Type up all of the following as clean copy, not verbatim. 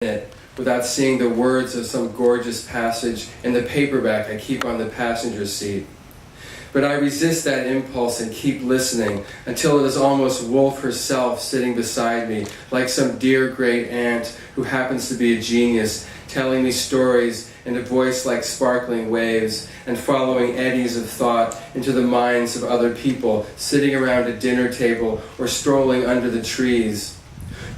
it without seeing the words of some gorgeous passage in the paperback I keep on the passenger seat. But I resist that impulse and keep listening until it is almost Wolf herself sitting beside me, like some dear great aunt who happens to be a genius, telling me stories in a voice like sparkling waves and following eddies of thought into the minds of other people sitting around a dinner table or strolling under the trees,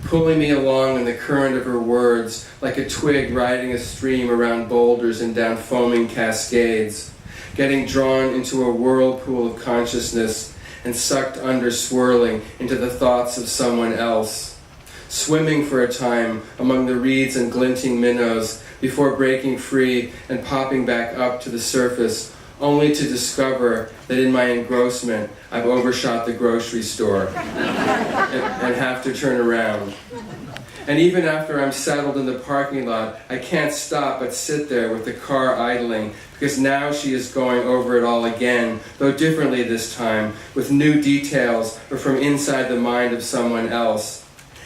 pulling me along in the current of her words like a twig riding a stream around boulders and down foaming cascades, getting drawn into a whirlpool of consciousness and sucked under swirling into the thoughts of someone else, swimming for a time among the reeds and glinting minnows before breaking free and popping back up to the surface, only to discover that in my engrossment I've overshot the grocery store and have to turn around. And even after I'm settled in the parking lot, I can't stop but sit there with the car idling, because now she is going over it all again, though differently this time, with new details or from inside the mind of someone else,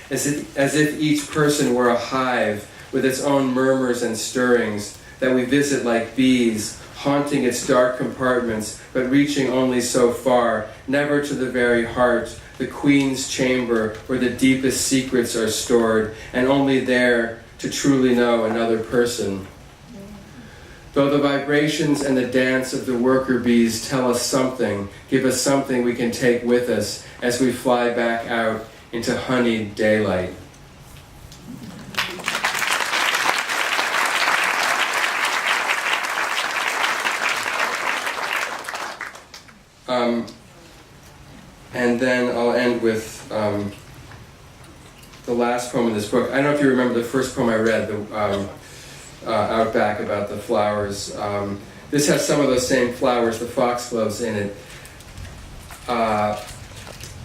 as if each person were a hive with its own murmurs and stirrings that we visit like bees, haunting its dark compartments, but reaching only so far, never to the very heart, the queen's chamber where the deepest secrets are stored, and only there to truly know another person. Though the vibrations and the dance of the worker bees tell us something, give us something we can take with us as we fly back out into honeyed daylight. And then I'll end with the last poem in this book. I don't know if you remember the first poem I read, Out Back, about the flowers. This has some of those same flowers, the foxgloves, in it.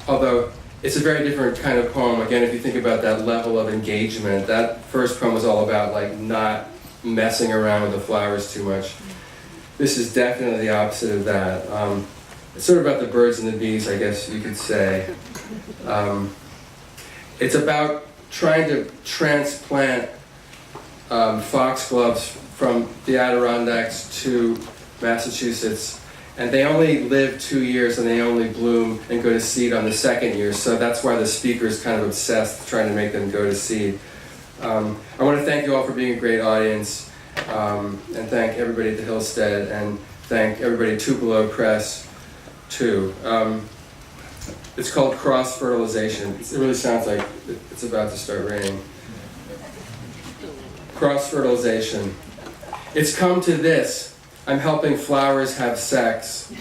Although it's a very different kind of poem. Again, if you think about that level of engagement, that first poem was all about like not messing around with the flowers too much. This is definitely the opposite of that. It's sort of about the birds and the bees, I guess you could say. It's about trying to transplant foxgloves from the Adirondacks to Massachusetts, and they only live 2 years and they only bloom and go to seed on the second year, so that's why the speaker is kind of obsessed trying to make them go to seed. I want to thank you all for being a great audience, and thank everybody at the Hillstead, and thank everybody at Tupelo Press too. It's called cross-fertilization. It really sounds like it's about to start raining. Cross-fertilization. It's come to this. I'm helping flowers have sex.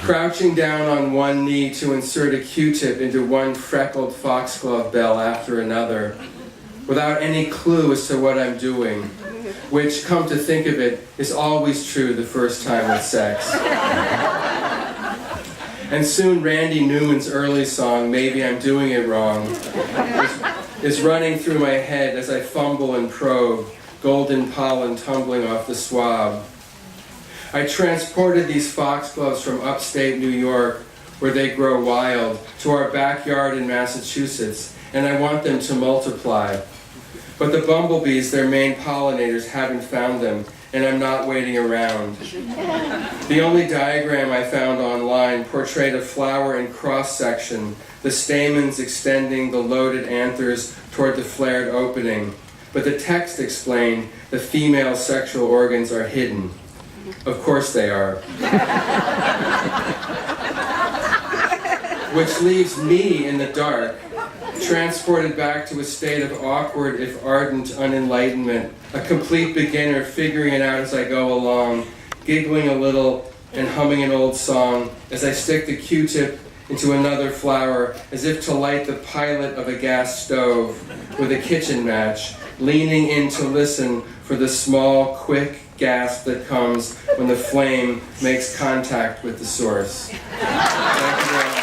Crouching down on one knee to insert a Q-tip into one freckled foxglove bell after another, without any clue as to what I'm doing, which, come to think of it, is always true the first time with sex. And soon Randy Newman's early song, Maybe I'm Doing It Wrong, is running through my head as I fumble and probe, golden pollen tumbling off the swab. I transported these foxgloves from upstate New York, where they grow wild, to our backyard in Massachusetts, and I want them to multiply. But the bumblebees, their main pollinators, haven't found them, and I'm not waiting around. The only diagram I found online portrayed a flower in cross-section, the stamens extending the loaded anthers toward the flared opening. But the text explained the female sexual organs are hidden. Of course they are. Which leaves me in the dark, transported back to a state of awkward, if ardent, unenlightenment, a complete beginner figuring it out as I go along, giggling a little and humming an old song as I stick the Q-tip into another flower, as if to light the pilot of a gas stove with a kitchen match, leaning in to listen for the small, quick gasp that comes when the flame makes contact with the source. Thank you all.